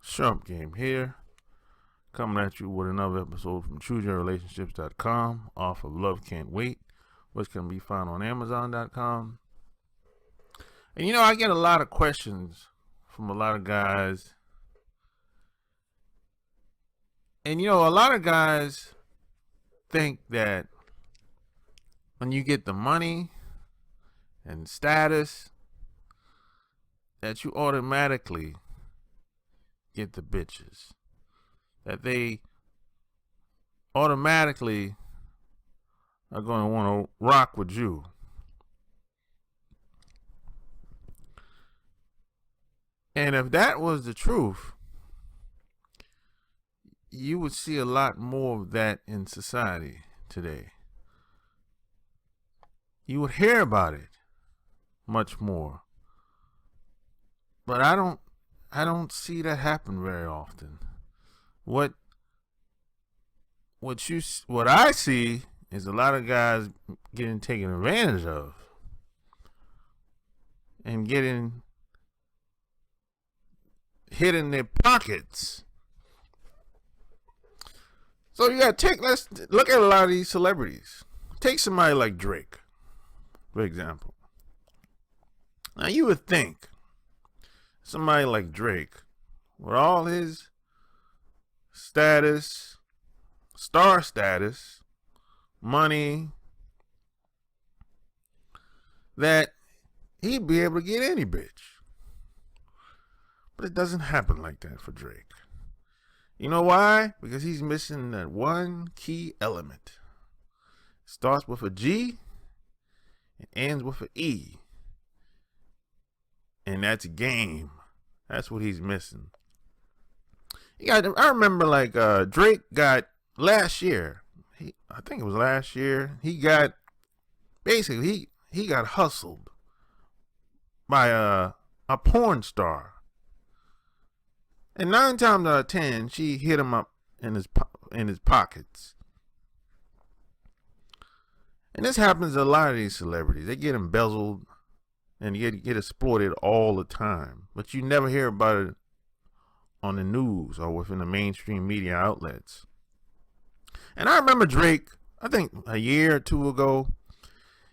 Sharp Game here, coming at you with another episode from ChooseYourRelationships.com, off of Love Can't Wait, which can be found on Amazon.com. And I get a lot of questions from a lot of guys. And a lot of guys think that when you get the money and status, that you automatically get the bitches. That they automatically are going to want to rock with you. And if that was the truth, you would see a lot more of that in society today. You would hear about it much more. But I don't see that happen very often. What I see is a lot of guys getting taken advantage of and getting hit in their pockets. So let's look at a lot of these celebrities. Take somebody like Drake, for example. Now you would think somebody like Drake, with all his status, star status, money, that he'd be able to get any bitch. But it doesn't happen like that for Drake. You know why? Because he's missing that one key element. It starts with a G and ends with an E. And that's game. That's what he's missing. I remember Drake got last year. I think it was last year. He got he got hustled by a porn star. And 9 times out of 10, she hit him up in his pockets. And this happens to a lot of these celebrities. They get embezzled and get exploited all the time. But you never hear about it on the news or within the mainstream media outlets. And I remember Drake, I think a year or two ago,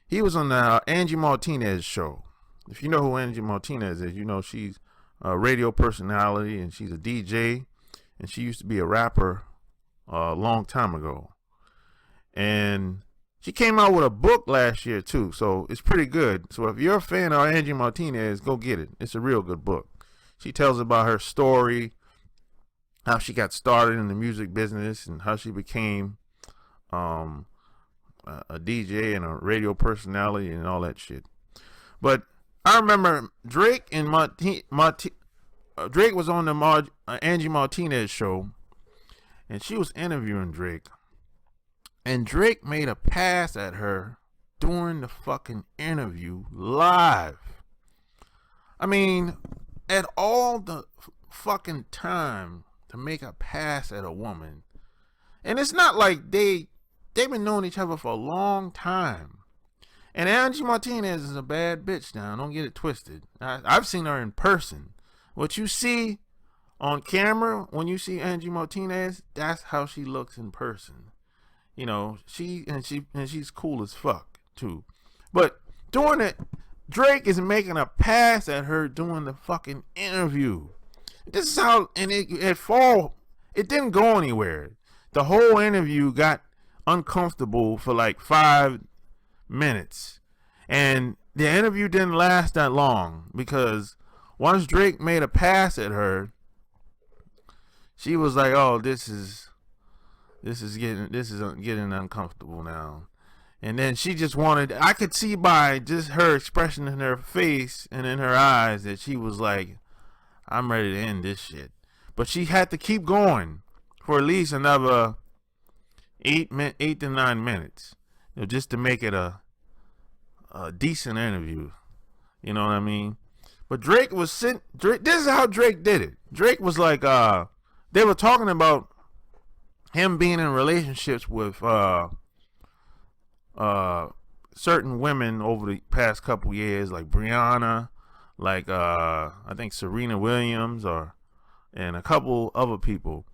he was on the Angie Martinez show. If you know who Angie Martinez is, she's a radio personality and she's a DJ. And she used to be a rapper a long time ago. And she came out with a book last year too, so it's pretty good. So if you're a fan of Angie Martinez, go get it. It's a real good book. She tells about her story, how she got started in the music business, and how she became a DJ and a radio personality and all that shit. But I remember Drake and Drake was on the Angie Martinez show, and she was interviewing Drake. And Drake made a pass at her during the fucking interview live. I mean, at all the fucking time to make a pass at a woman. And it's not like they've been knowing each other for a long time. And Angie Martinez is a bad bitch now. Don't get it twisted. I've seen her in person. What you see on camera when you see Angie Martinez, that's how she looks in person. She's cool as fuck too. But doing it, Drake is making a pass at her doing the fucking interview. This is how, and it didn't go anywhere. The whole interview got uncomfortable for like 5 minutes. And the interview didn't last that long because once Drake made a pass at her, she was like, "Oh, this is getting uncomfortable now." And then she just I could see by just her expression in her face and in her eyes that she was like, "I'm ready to end this shit." But she had to keep going for at least another 8 to 9 minutes, just to make it a decent interview. You know what I mean? But Drake, this is how Drake did it. Drake was like, they were talking about him being in relationships with certain women over the past couple years, like Brianna, like I think Serena Williams, or and a couple other people.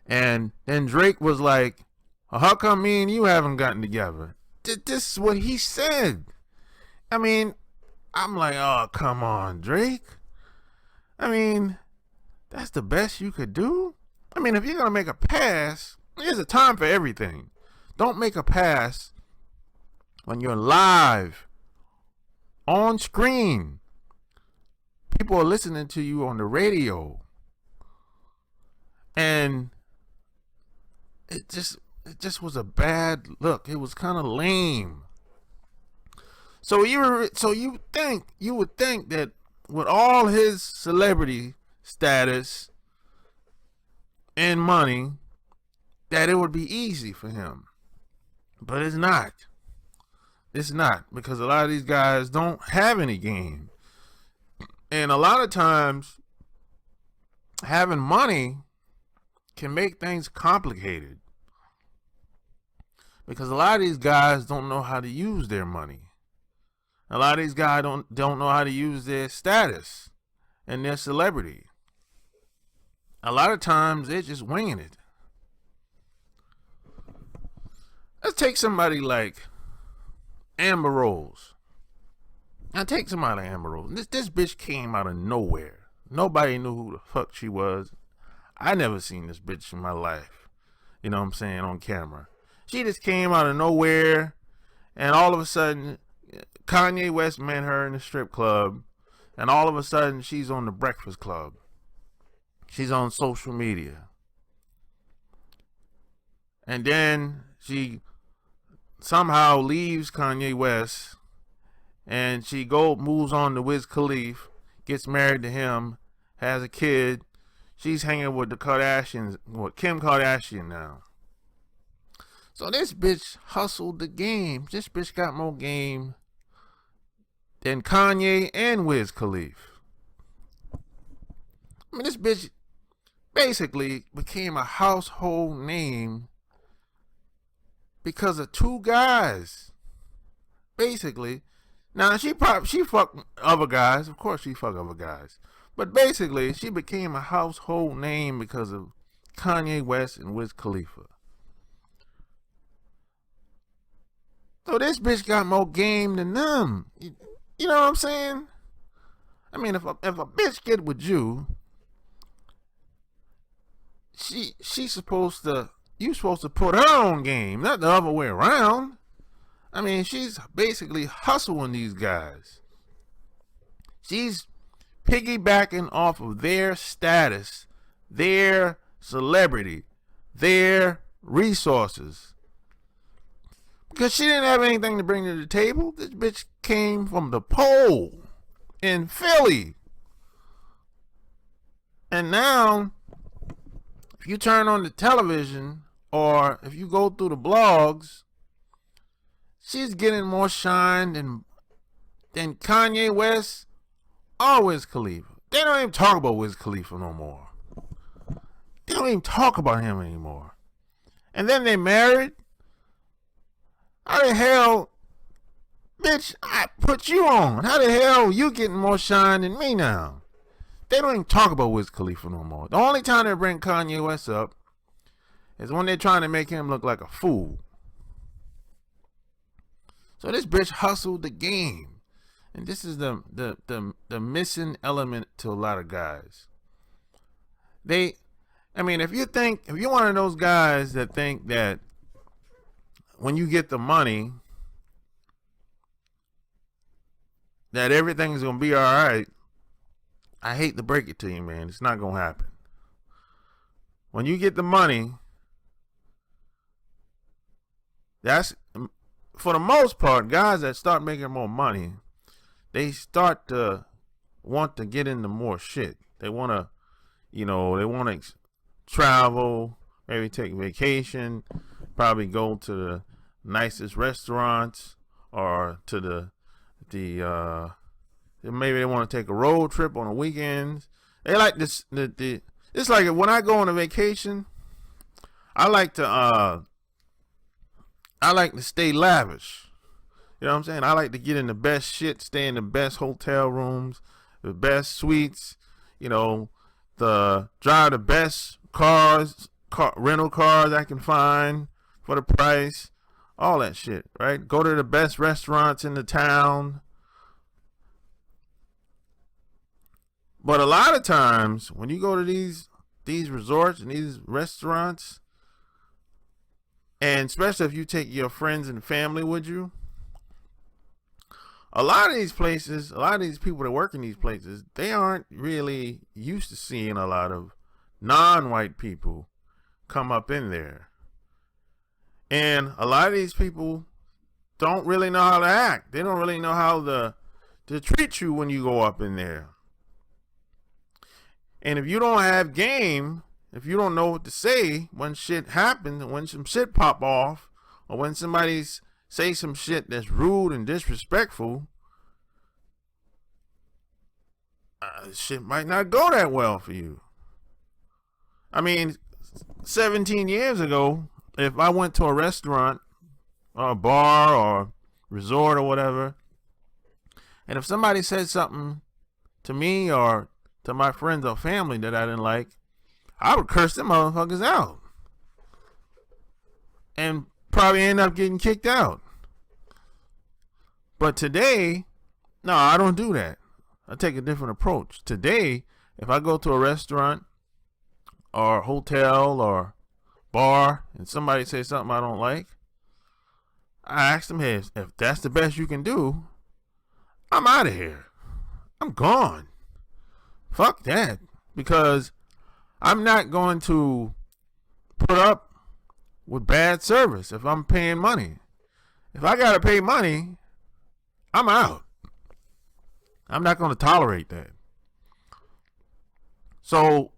And then Drake was like, well, how come me and you haven't gotten together? This is what he said. I mean, I'm like, oh, come on, Drake. I mean, that's the best you could do? I mean, if you're going to make a pass, there's a time for everything. Don't make a pass when you're live, on screen. People are listening to you on the radio. And it just was a bad look. It was kind of lame. So you would think that with all his celebrity status and money, that it would be easy for him. But it's not. It's not, because a lot of these guys don't have any game. And a lot of times, having money can make things complicated. Because a lot of these guys don't know how to use their money. A lot of these guys don't know how to use their status and their celebrity. A lot of times they're just winging it. Let's take somebody like Amber Rose. Now take somebody like Amber Rose. This bitch came out of nowhere. Nobody knew who the fuck she was. I never seen this bitch in my life. You know what I'm saying, on camera. She just came out of nowhere, and all of a sudden, Kanye West met her in the strip club, and all of a sudden, she's on the Breakfast Club. She's on social media. And then she somehow leaves Kanye West, and she moves on to Wiz Khalifa, gets married to him, has a kid. She's hanging with the Kardashians, with Kim Kardashian now. So this bitch hustled the game. This bitch got more game than Kanye and Wiz Khalifa. I mean, this bitch basically became a household name because of two guys. Basically. Now, she fucked other guys. Of course she fucked other guys. But basically, she became a household name because of Kanye West and Wiz Khalifa. So this bitch got more game than them. You know what I'm saying? I mean, if a bitch get with you, you supposed to put her on game, not the other way around. I mean, she's basically hustling these guys. She's piggybacking off of their status, their celebrity, their resources. Because she didn't have anything to bring to the table. This bitch came from the pole in Philly. And now, if you turn on the television or if you go through the blogs, she's getting more shine than Kanye West or Wiz Khalifa. They don't even talk about Wiz Khalifa no more. They don't even talk about him anymore. And then they married. How the hell, bitch, I put you on. How the hell you getting more shine than me now? They don't even talk about Wiz Khalifa no more. The only time they bring Kanye West up is when they're trying to make him look like a fool. So this bitch hustled the game. And this is the missing element to a lot of guys. If you're one of those guys that think that when you get the money, that everything's going to be all right, I hate to break it to you, man. It's not going to happen. When you get the money, that's, for the most part, guys that start making more money, they start to want to get into more shit. They want to, travel, maybe take vacation, probably go to the nicest restaurants, or to the maybe they want to take a road trip on the weekends. They like this. It's like when I go on a vacation, I like to stay lavish. You know what I'm saying? I like to get in the best shit, stay in the best hotel rooms, the best suites, drive the best rental cars I can find for the price, all that shit, right? Go to the best restaurants in the town. But a lot of times when you go to these resorts and these restaurants, and especially if you take your friends and family with you, a lot of these places, a lot of these people that work in these places, they aren't really used to seeing a lot of non-white people come up in there. And a lot of these people don't really know how to act. They don't really know how to treat you when you go up in there. And if you don't have game, if you don't know what to say when shit happens, when some shit pop off, or when somebody say some shit that's rude and disrespectful, shit might not go that well for you. I mean, 17 years ago, if I went to a restaurant or a bar or resort or whatever, and if somebody said something to me or to my friends or family that I didn't like, I would curse them motherfuckers out and probably end up getting kicked out. But today, no, I don't do that. I take a different approach. Today, if I go to a restaurant or hotel or bar and somebody says something I don't like, I ask them, hey, if that's the best you can do, I'm out of here. I'm gone. Fuck that. Because I'm not going to put up with bad service if I'm paying money. If I gotta pay money, I'm out. I'm not going to tolerate that. So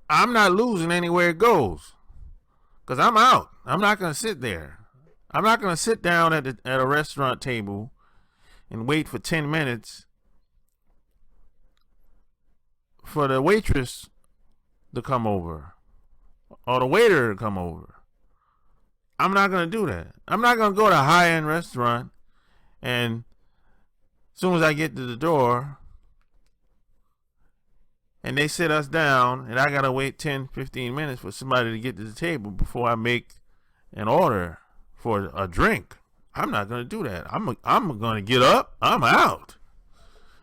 I'm not losing anywhere it goes, because I'm out. I'm not going to sit there. I'm not going to sit down at a restaurant table and wait for 10 minutes for the waitress to come over or the waiter to come over. I'm not going to do that. I'm not going to go to a high-end restaurant and as soon as I get to the door and they sit us down and I got to wait 10, 15 minutes for somebody to get to the table before I make an order for a drink. I'm not going to do that. I'm going to get up. I'm out.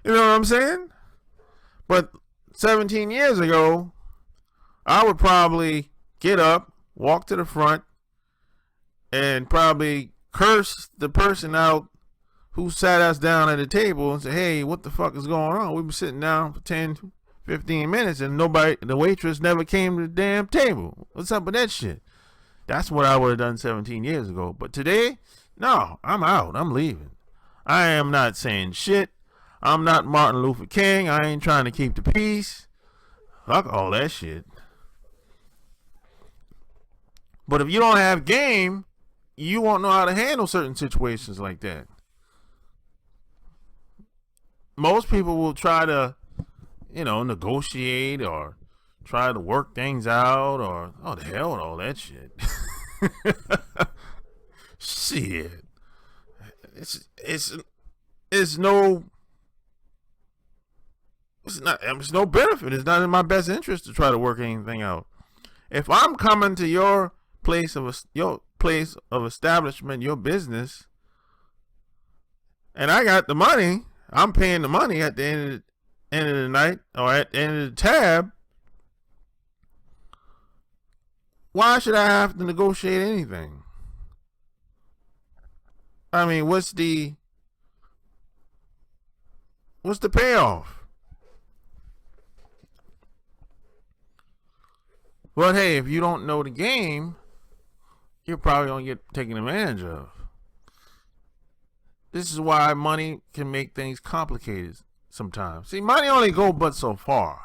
You know what I'm saying? But 17 years ago, I would probably get up, walk to the front, and probably curse the person out who sat us down at the table and say, hey, what the fuck is going on? We've been sitting down for 10, 15 minutes and the waitress never came to the damn table. What's up with that shit? That's what I would have done 17 years ago. But today, no, I'm out. I'm leaving. I am not saying shit. I'm not Martin Luther King. I ain't trying to keep the peace. Fuck all that shit. But if you don't have game, you won't know how to handle certain situations like that. Most people will try to, negotiate or try to work things out or, oh, the hell with all that shit. Shit. It's no benefit. It's not in my best interest to try to work anything out. If I'm coming to your place of establishment, your business, and I got the money, I'm paying the money at the end of the night or at the end of the tab, why should I have to negotiate anything? I mean, what's the payoff? But hey, if you don't know the game, you're probably going to get taken advantage of. This is why money can make things complicated sometimes. See, money only go but so far.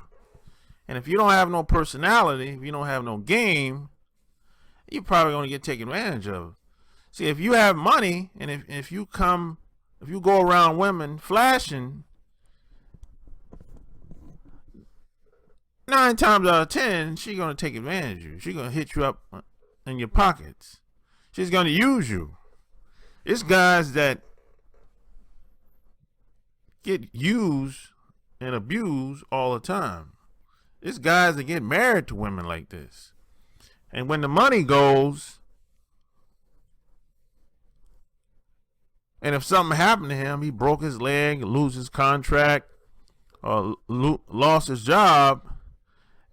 And if you don't have no personality, if you don't have no game, you're probably going to get taken advantage of. See, if you have money and if you go around women flashing, 9 times out of 10, she's going to take advantage of you. She's going to hit you up in your pockets. She's going to use you. It's guys that get used and abused all the time. It's guys that get married to women like this. And when the money goes, and if something happened to him, he broke his leg, lose his contract, or lost his job,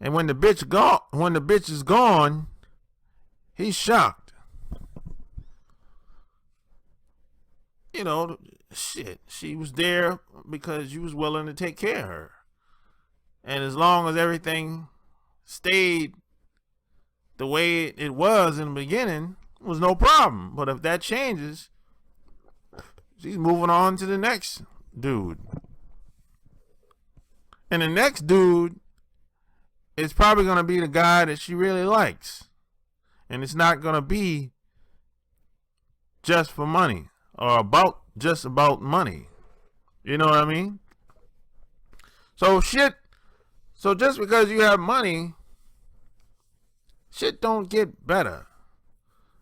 and when the bitch is gone, he's shocked. You know, shit, she was there because you was willing to take care of her. And as long as everything stayed the way it was in the beginning, it was no problem. But if that changes, she's moving on to the next dude. And the next dude is probably going to be the guy that she really likes. And it's not going to be just for money or just about money. You know what I mean? So just because you have money, shit don't get better.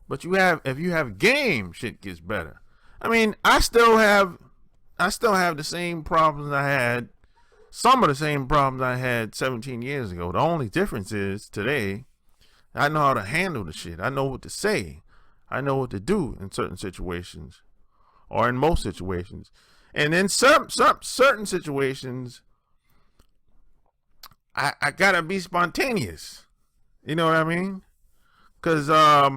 But if you have game, shit gets better. I mean, I still have the same problems I had, some of the same problems I had 17 years ago. The only difference is today, I know how to handle the shit. I know what to say. I know what to do in certain situations, or in most situations. And in some certain situations, I gotta be spontaneous. You know what I mean? Because a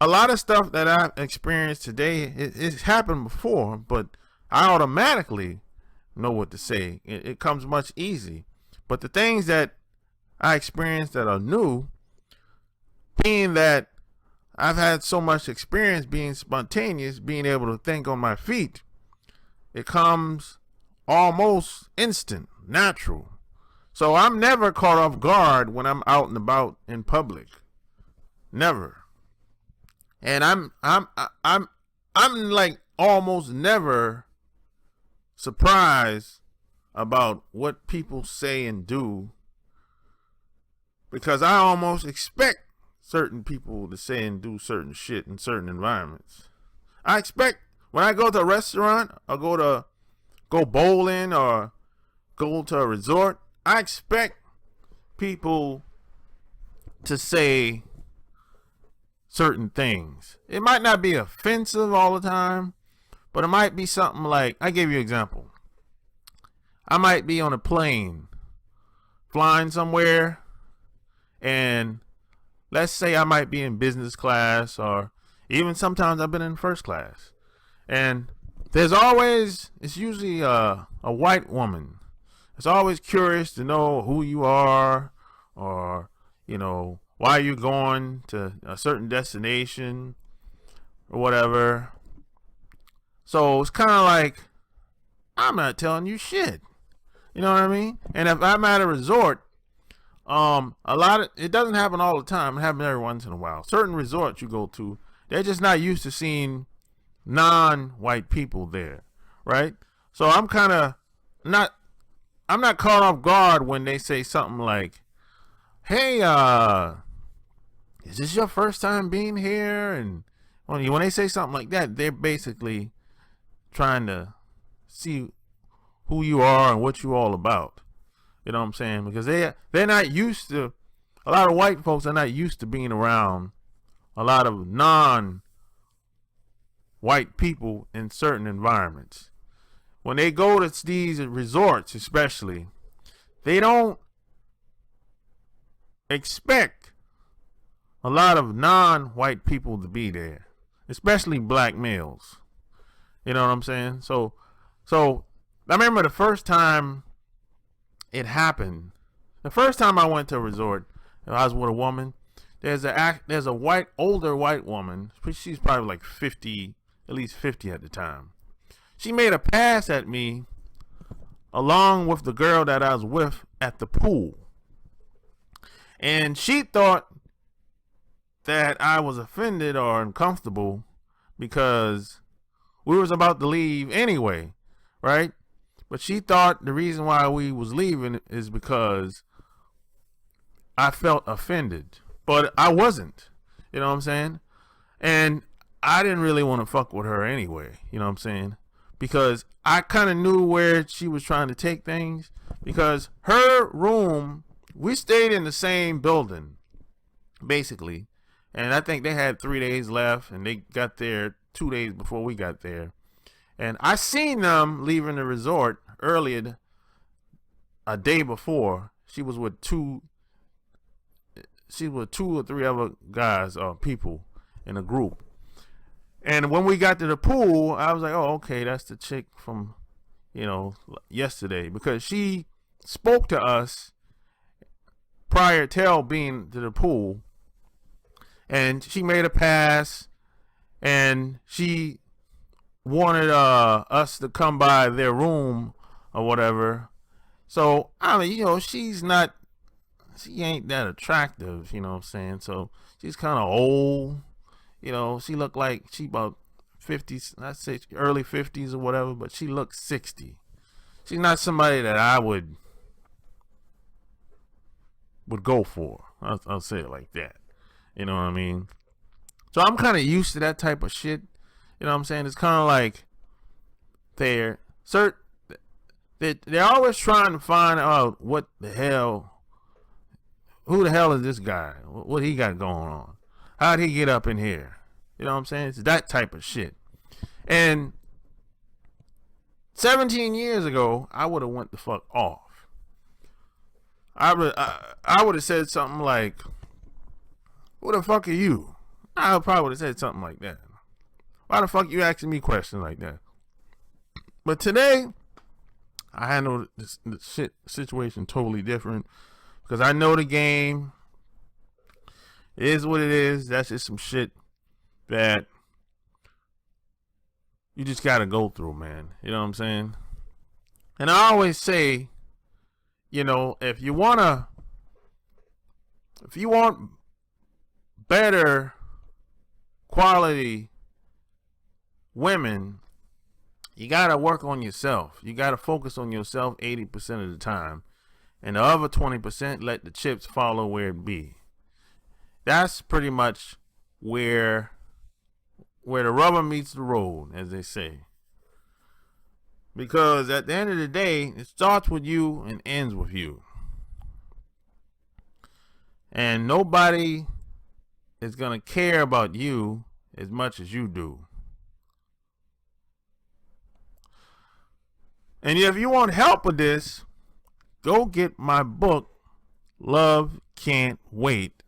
lot of stuff that I've experienced today, it's happened before, but I automatically know what to say. It comes much easy. But the things that I experienced that are new, being that I've had so much experience being spontaneous, being able to think on my feet, it comes almost instant, natural. So I'm never caught off guard when I'm out and about in public. Never. And I'm like almost never surprised about what people say and do, because I almost expect certain people to say and do certain shit in certain environments. I expect when I go to a restaurant or go bowling or go to a resort, I expect people to say certain things. It might not be offensive all the time, but it might be something like, I give you an example. I might be on a plane flying somewhere, and let's say I might be in business class, or even sometimes I've been in first class. And it's usually a white woman. It's always curious to know who you are, or, why you're going to a certain destination or whatever. So it's kind of like, I'm not telling you shit. You know what I mean? And if I'm at a resort, it doesn't happen all the time. It happens every once in a while. Certain resorts you go to, they're just not used to seeing non-white people there, right? So I'm not caught off guard when they say something like, hey, is this your first time being here? And when they say something like that, they're basically trying to see who you are and what you're all about. You know what I'm saying? Because they're not used to, a lot of white folks are not used to being around a lot of non-white people in certain environments. When they go to these resorts especially, they don't expect a lot of non-white people to be there, especially black males. You know what I'm saying? So I remember the first time it happened. The first time I went to a resort, I was with a woman. There's a older white woman. She's probably like 50, at least 50 at the time. She made a pass at me along with the girl that I was with at the pool. And she thought that I was offended or uncomfortable because we was about to leave anyway, right? But she thought the reason why we was leaving is because I felt offended. But I wasn't. You know what I'm saying? And I didn't really want to fuck with her anyway. You know what I'm saying? Because I kind of knew where she was trying to take things. because her room, we stayed in the same building, basically. And I think they had 3 days left, and they got there 2 days before we got there. And I seen them leaving the resort earlier, a day before. She was with two or three other guys or people in a group. And when we got to the pool, I was like, oh, okay, that's the chick from, yesterday. Because she spoke to us prior to being to the pool. And she made a pass. And she wanted us to come by their room or whatever. So, I mean, she ain't that attractive, you know what I'm saying? So, she's kind of old. She looked like she about 50s, I'd say early 50s or whatever, but she looks 60. She's not somebody that I would go for. I'll say it like that. You know what I mean? So I'm kind of used to that type of shit. You know what I'm saying? It's kind of like they're always trying to find out who the hell is this guy? What he got going on? How'd he get up in here? You know what I'm saying? It's that type of shit. And 17 years ago, I would have went the fuck off. I would have said something like, "Who the fuck are you?" I probably would have said something like that. Why the fuck you asking me questions like that? But today, I handle the situation totally different because I know the game. It is what it is. That's just some shit that you just gotta go through, man. You know what I'm saying? And I always say, if you want better quality women, you gotta work on yourself. You gotta focus on yourself 80% of the time, and the other 20% let the chips follow where it be. That's pretty much where the rubber meets the road, as they say. Because at the end of the day, it starts with you and ends with you. And nobody is going to care about you as much as you do. And if you want help with this, go get my book, Love Can't Wait.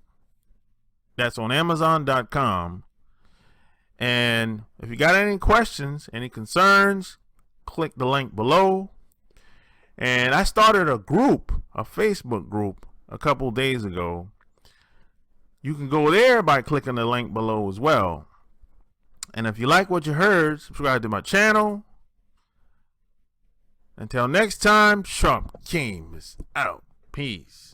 That's on Amazon.com. And if you got any questions, any concerns, click the link below. And I started a Facebook group, a couple days ago. You can go there by clicking the link below as well. And if you like what you heard, subscribe to my channel. Until next time, Sharp King is out. Peace.